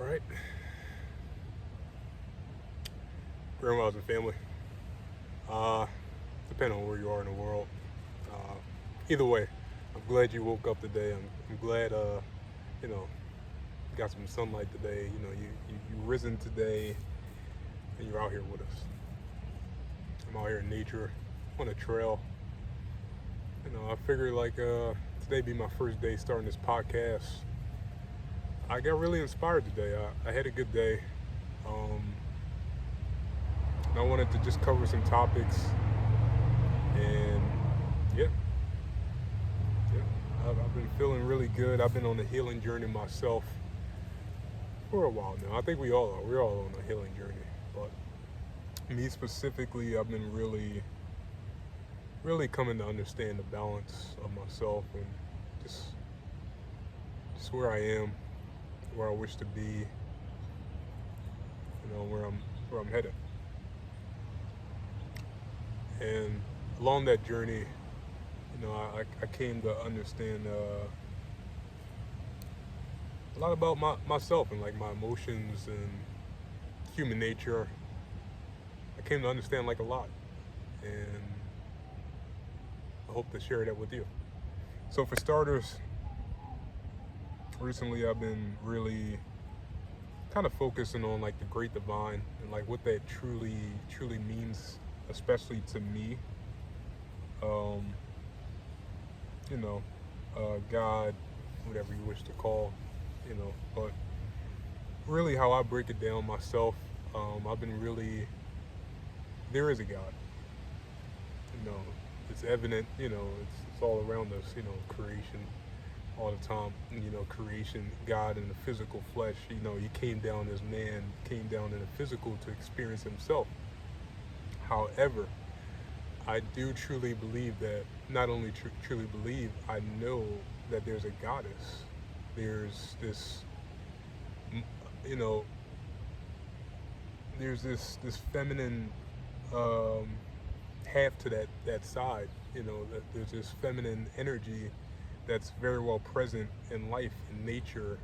Right. Grandmas and family. Uh, Depending on where you are in the world. Uh, Either way, I'm glad you woke up today. I'm glad, you know, you got some sunlight today. You risen today and you're out here with us. I'm out here in nature, on a trail. I figured today be my first day starting this podcast. I got really inspired today. I had a good day. Um, and I wanted to just cover some topics and yeah, yeah. I've been feeling really good. I've been on a healing journey myself for a while now. I think we all are. We're all on a healing journey. But me specifically, I've been really, really coming to understand the balance of myself and just, just where I am, where I wish to be, where I'm headed. And along that journey, I came to understand a lot about myself and like my emotions and human nature. I came to understand like a lot, and I hope to share that with you. So for starters, recently I've been really kind of focusing on like the great divine and like what that truly means, especially to me. Um, you know, God, whatever you wish to call, but really how I break it down myself, I've been really, there is a God, you know, it's evident, it's all around us, creation all the time, creation, God in the physical flesh, he came down as man, came down in the physical to experience himself. However, I do truly believe that, not only truly believe, I know that there's a goddess. There's this, you know, there's this feminine um, half to that side. That there's this feminine energy that's very well present in life, in nature.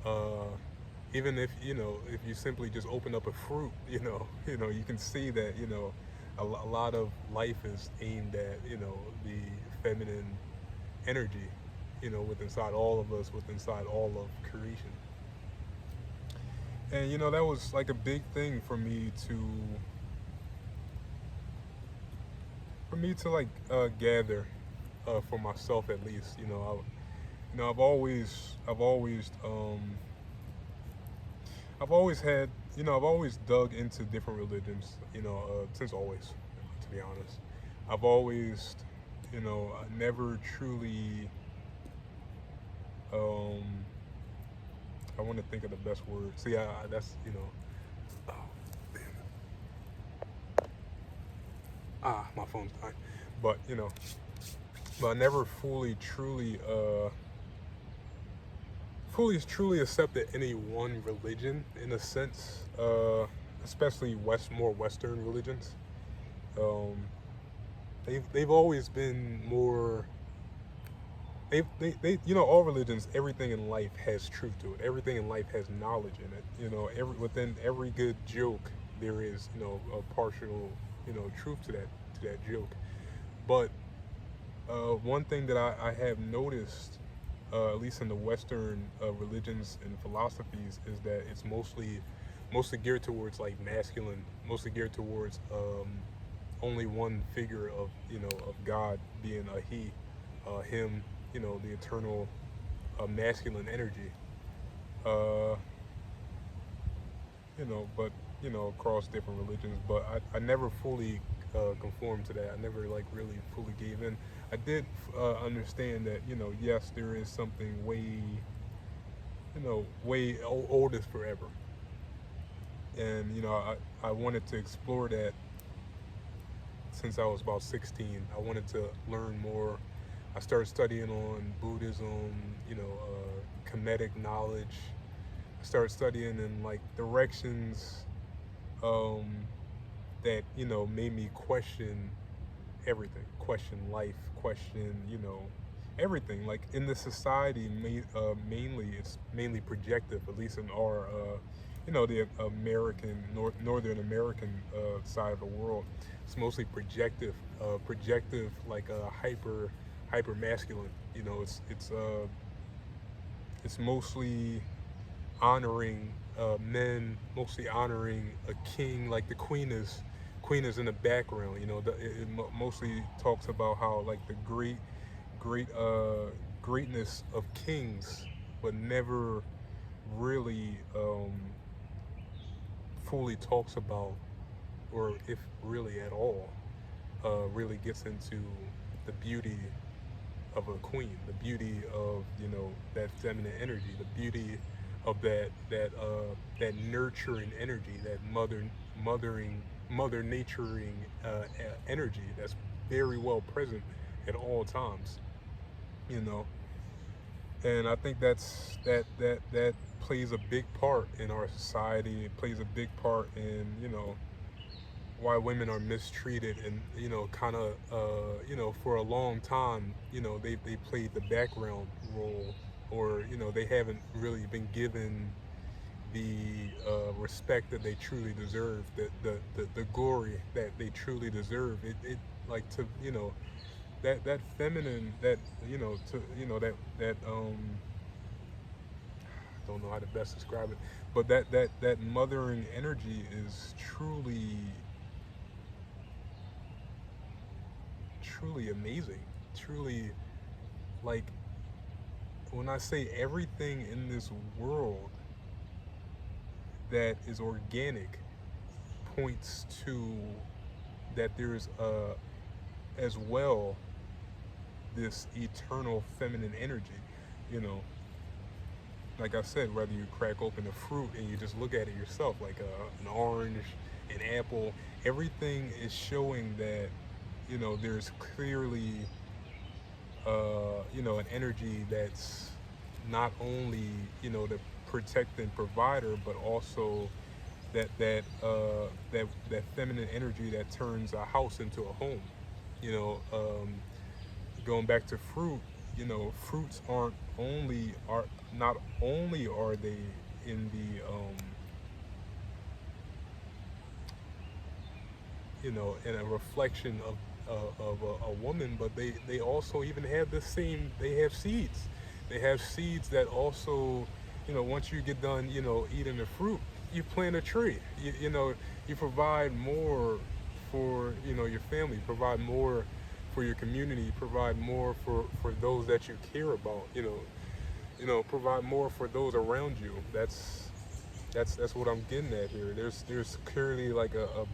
Uh, Even if you simply just open up a fruit, you can see that a lot of life is aimed at the feminine energy, with inside all of us, with inside all of creation. And that was like a big thing for me to like gather for myself at least. I've always had, I've always dug into different religions, since always, to be honest. I've always, I never truly, um, I want to think of the best word. See, that's, oh, damn it. My phone's dying. But, but I never fully accepted any one religion in a sense, especially more Western religions. Um, they've always been more. They all religions, everything in life has truth to it. Everything in life has knowledge in it. Within every good joke there is a partial truth to that joke. But one thing that I have noticed, at least in the Western religions and philosophies, is that it's mostly geared towards like masculine, mostly geared towards only one figure of God being a he, him, the eternal masculine energy. Uh, but across different religions, but I never fully conformed to that. I never like really fully gave in. I did understand that yes, there is something way old as forever, and I wanted to explore that since I was about 16. I wanted to learn more. I started studying on Buddhism, Kemetic knowledge. I started studying in like directions um, that made me question everything, question life, question everything. Like in the society, mainly it's mainly projective. At least in our, the American Northern American side of the world, it's mostly projective, like hyper masculine. It's mostly honoring men, mostly honoring a king. Like the queen is in the background. It mostly talks about how like the greatness of kings, but never really fully talks about, or if really at all, really gets into the beauty of a queen, the beauty of that feminine energy, the beauty of that nurturing energy, that mother naturing energy that's very well present at all times. You know, and I think that plays a big part in our society. It plays a big part in why women are mistreated, and kind of for a long time they played the background role, or they haven't really been given the respect that they truly deserve, the glory that they truly deserve. It like to that feminine, that to that I don't know how to best describe it, but that mothering energy is truly amazing. Truly, like, when I say everything in this world that is organic points to that there's as well this eternal feminine energy. you know like I said, whether you crack open a fruit and you just look at it yourself, like an orange, an apple, everything is showing that there's clearly an energy that's not only the protecting provider, but also that feminine energy that turns a house into a home. You know, going back to fruit, fruits are not only are they in the in a reflection of a woman, but they also even have they have seeds. They have seeds that also, once you get done, eating the fruit, you plant a tree. You provide more for, your family, provide more for your community, provide more for those that you care about, provide more for those around you. That's what I'm getting at here. There's clearly like a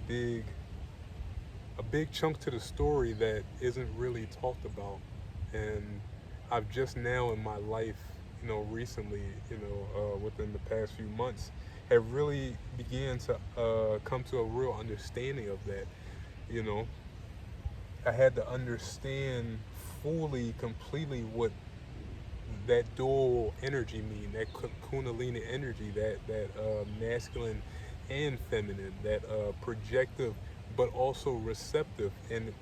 big chunk to the story that isn't really talked about, and I've just now in my life, recently, within the past few months, have really began to come to a real understanding of that. You know, I had to understand fully, completely what that dual energy mean, that kundalini energy, that masculine and feminine, that projective but also receptive. And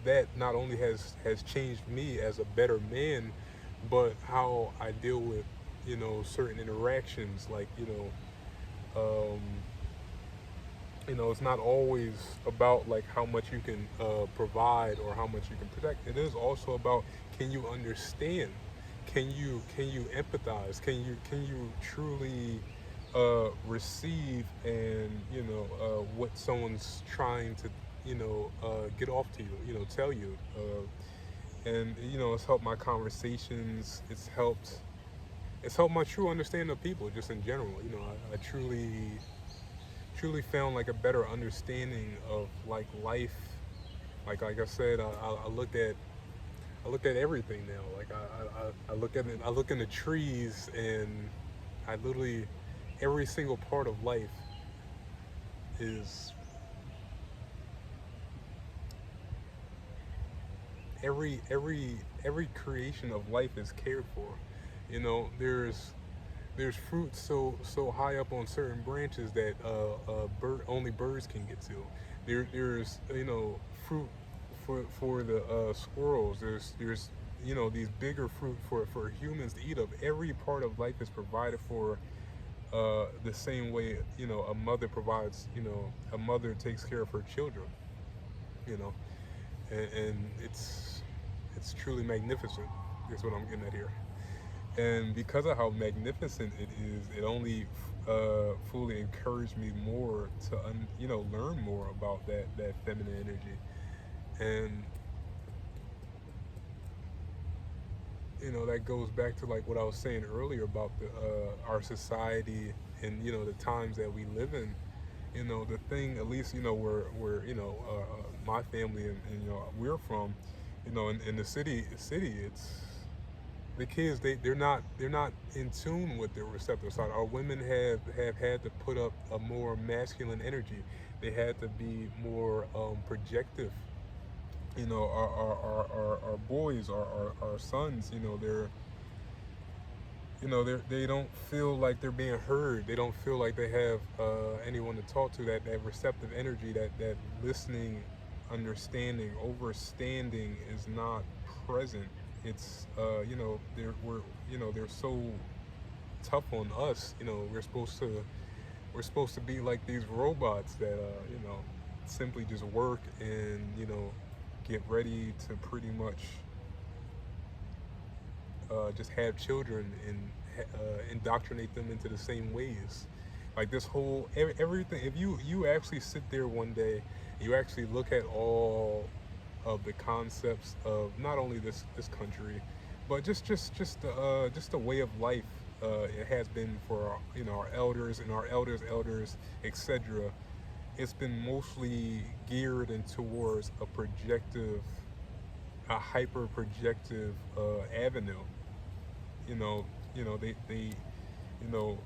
that not only has changed me as a better man, but how I deal with certain interactions, like um, it's not always about like how much you can provide or how much you can protect. It is also about, can you understand? Can you empathize? Can you truly receive, and what someone's trying to get off to you, tell you, and it's helped my conversations. It's helped my true understanding of people just in general. I truly found like a better understanding of like life. Like I said, I look at everything now. Like I look at it. I look in the trees, and I literally, every single part of life is every creation of life is cared for. There's fruit so high up on certain branches that only birds can get to. There's fruit for the squirrels. There's these bigger fruit for humans to eat of. Every part of life is provided for the same way, a mother provides, a mother takes care of her children, you know, and it's truly magnificent. Is what I'm getting at here. And because of how magnificent it is, it only fully encouraged me more to learn more about that feminine energy. And that goes back to like what I was saying earlier about the our society and the times that we live in. The thing, at least where my family and we're from, in the city, it's the kids, they're not in tune with their receptive side. Our women have had to put up a more masculine energy. They had to be more projective. Our boys, our sons, they don't feel like they're being heard. They don't feel like they have anyone to talk to. That receptive energy, that listening, understanding, overstanding is not present. It's they're so tough on us. We're supposed to be like these robots that simply just work and get ready to pretty much just have children and indoctrinate them into the same ways. Like this whole everything. If you actually sit there one day, you actually look at all of the concepts of not only this country, but just the way of life it has been for our elders and our elders, etc. It's been mostly geared in towards a hyper projective avenue. You know, they you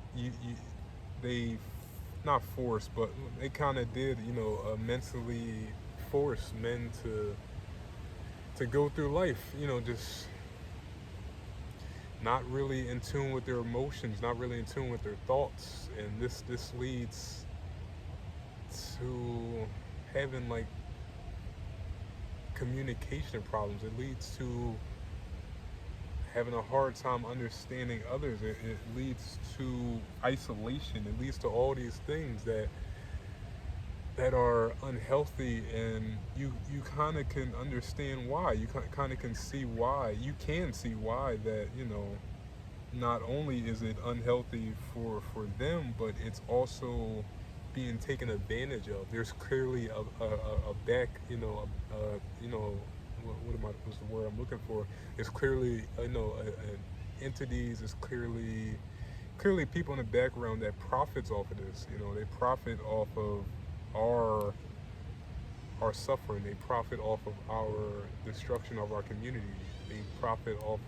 they not force, but they kind of did mentally force men to go through life, just not really in tune with their emotions, not really in tune with their thoughts, and this leads to having like communication problems. It leads to having a hard time understanding others. It leads to isolation. It leads to all these things that are unhealthy, and you kind of can understand why. You kind of can see why. You can see why that not only is it unhealthy for them, but it's also being taken advantage of. There's clearly a back, what am I? What's the word I'm looking for? It's clearly, entities. It's clearly people in the background that profits off of this. They profit off of our suffering. They profit off of our destruction of our community. They profit off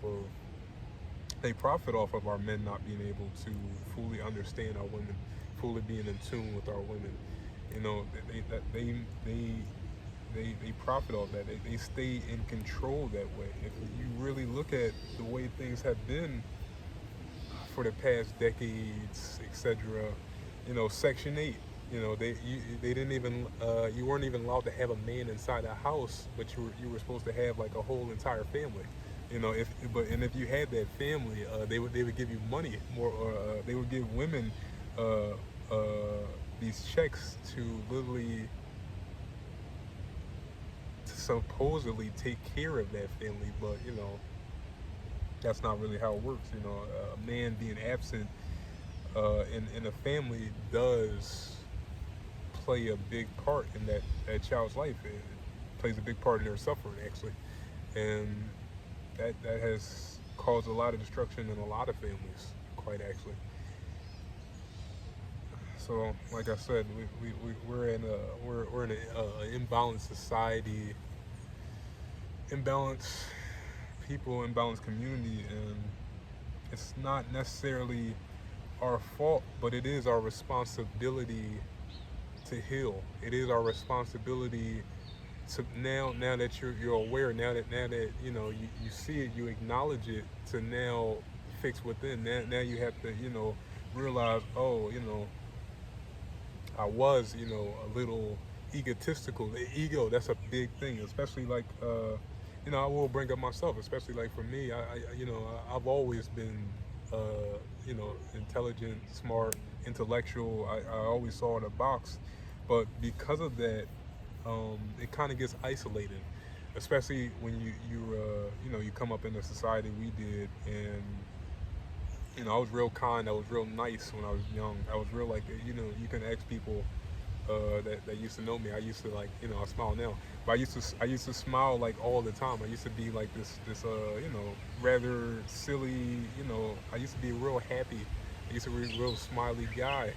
of our men not being able to fully understand our women, fully being in tune with our women. They profit off that. They stay in control that way. If you really look at the way things have been for the past decades, etc., Section 8, they didn't even you weren't even allowed to have a man inside a house, but you were supposed to have like a whole entire family. If you had that family, they would give you money more, or they would give women these checks to literally supposedly take care of that family, but that's not really how it works. A man being absent in a family does play a big part in that child's life. It plays a big part in their suffering, actually, and that has caused a lot of destruction in a lot of families, quite actually. So, like I said, we're in an imbalanced society, imbalanced people, imbalanced community, and it's not necessarily our fault, but it is our responsibility to heal. It is our responsibility to now that you're aware, now that you see it, you acknowledge it, to now fix within. Now you have to realize, oh, I was a little egotistical. The ego, that's a big thing, especially like I will bring up myself, especially like for me. I've always been, intelligent, smart, intellectual. I always saw in a box, but because of that, it kind of gets isolated, especially when you come up in the society we did, and I was real kind. I was real nice when I was young. I was real like, you can ask people that used to know me. I used to like, I smile now, but I used to smile like all the time. I used to be like this rather silly. I used to be real happy. I used to be a real smiley guy,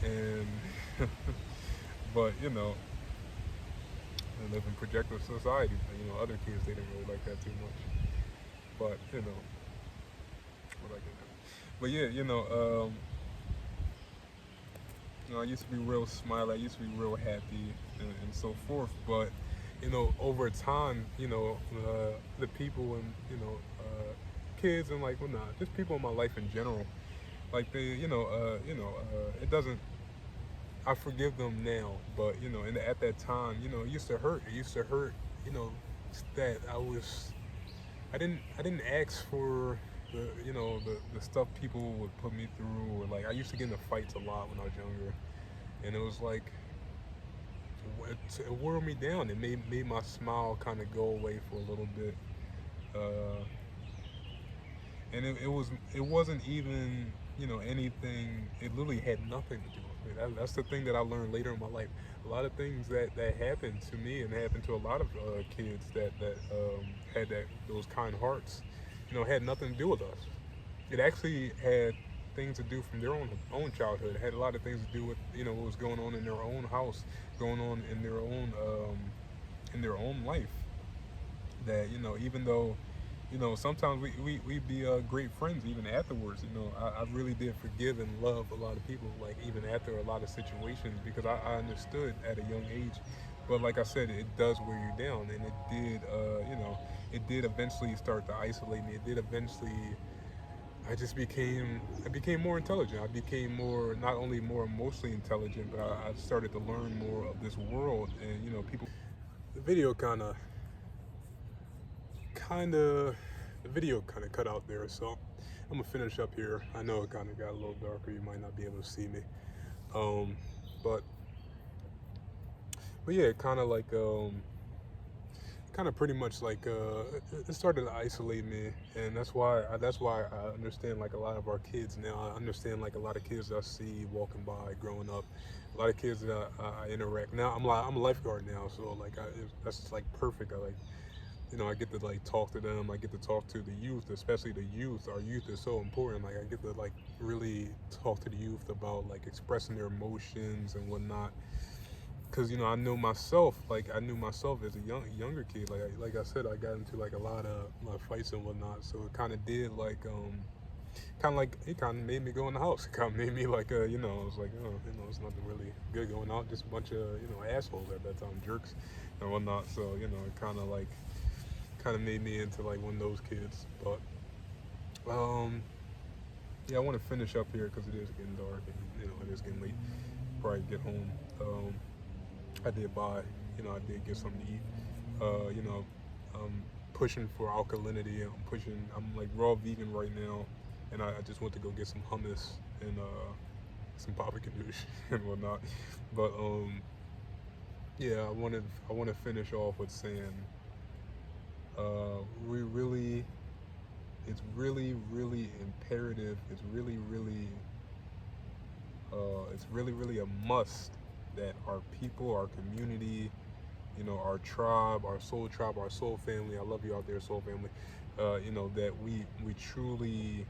and but I live in projective society. Other kids they didn't really like that too much, but what I can do. But yeah, I used to be real smiley. I used to be real happy, and so forth. But over time, the people and kids and like whatnot, just people in my life in general, like they, it doesn't. I forgive them now, but and at that time, it used to hurt. It used to hurt, you know, that I didn't ask for the stuff people would put me through, or like I used to get into fights a lot when I was younger, and it was like it wore me down. It made my smile kind of go away for a little bit, uh, and it wasn't even anything. It literally had nothing to do with me. That's the thing that I learned later in my life. A lot of things that happened to me and happened to a lot of kids that had those kind hearts, had nothing to do with us. It actually had things to do from their own childhood. It had a lot of things to do with what was going on in their own house, going on in their own life. That even though sometimes we be great friends even afterwards. I really did forgive and love a lot of people, like even after a lot of situations, because I understood at a young age. But like I said, it does wear you down, and it did it did eventually start to isolate me. It did eventually. I became more intelligent. I became more, not only more emotionally intelligent, but I started to learn more of this world. And people, the video kind of the video kind of cut out there, so I'm gonna finish up here. I know it kind of got a little darker. You might not be able to see me, um, but yeah, kind of pretty much like it started to isolate me, and that's why I understand like a lot of our kids now. I understand like a lot of kids I see walking by, growing up, a lot of kids that I interact now. I'm a lifeguard now, so like that's like perfect. I like I get to like talk to them. I get to talk to the youth, especially the youth. Our youth is so important. Like I get to like really talk to the youth about like expressing their emotions and whatnot. Cause I know myself. Like I knew myself as a younger kid. Like I said, I got into like a lot of fights and whatnot. So it kind of did like kind of like it kind of made me go in the house. It kind of made me like I was like it's nothing really good going on. Just a bunch of assholes at that time, jerks and whatnot. So it kind of made me into like one of those kids. But yeah, I want to finish up here because it is getting dark and it is getting late. Probably get home. I did buy, I did get something to eat. I'm pushing for alkalinity. I'm like raw vegan right now, and I just went to go get some hummus and some papa ganoush and whatnot. But yeah, I want to finish off with saying we really it's really really imperative. It's really really a must that our people, our community, our tribe, our soul family. I love you out there, soul family. That we truly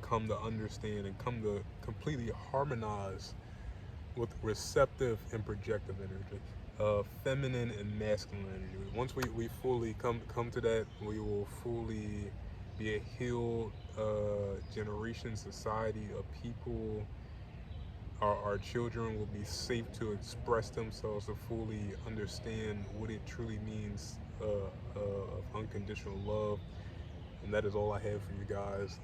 come to understand and come to completely harmonize with receptive and projective energy, feminine and masculine energy. Once we fully come to that, we will fully be a healed generation, society of people. Our children will be safe to express themselves, to fully understand what it truly means of unconditional love. And that is all I have for you guys.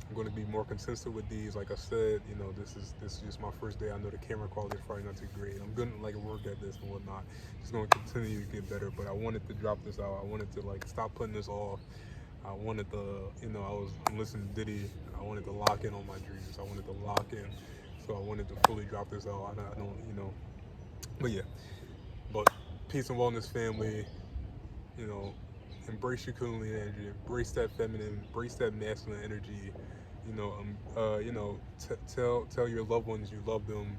I'm going to be more consistent with these. Like I said, you know, this is just my first day. I know the camera quality is probably not too great. I'm going to like work at this and whatnot. Just going to continue to get better. But I wanted to drop this out. I wanted to like stop putting this off. I wanted to, you know, I'm listening to Diddy. I wanted to lock in on my dreams. I wanted to lock in. So I wanted to fully drop this out. I don't, you know, but yeah. But peace and wellness, family. You know, embrace your Kundalini energy, embrace that feminine, embrace that masculine energy. You know, tell your loved ones you love them.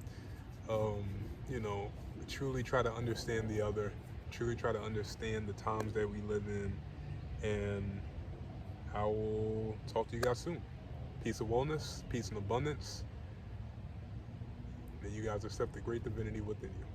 Um, you know, truly try to understand the other. Truly try to understand the times that we live in, and I will talk to you guys soon. Peace and wellness, peace and abundance. May you guys accept the great divinity within you.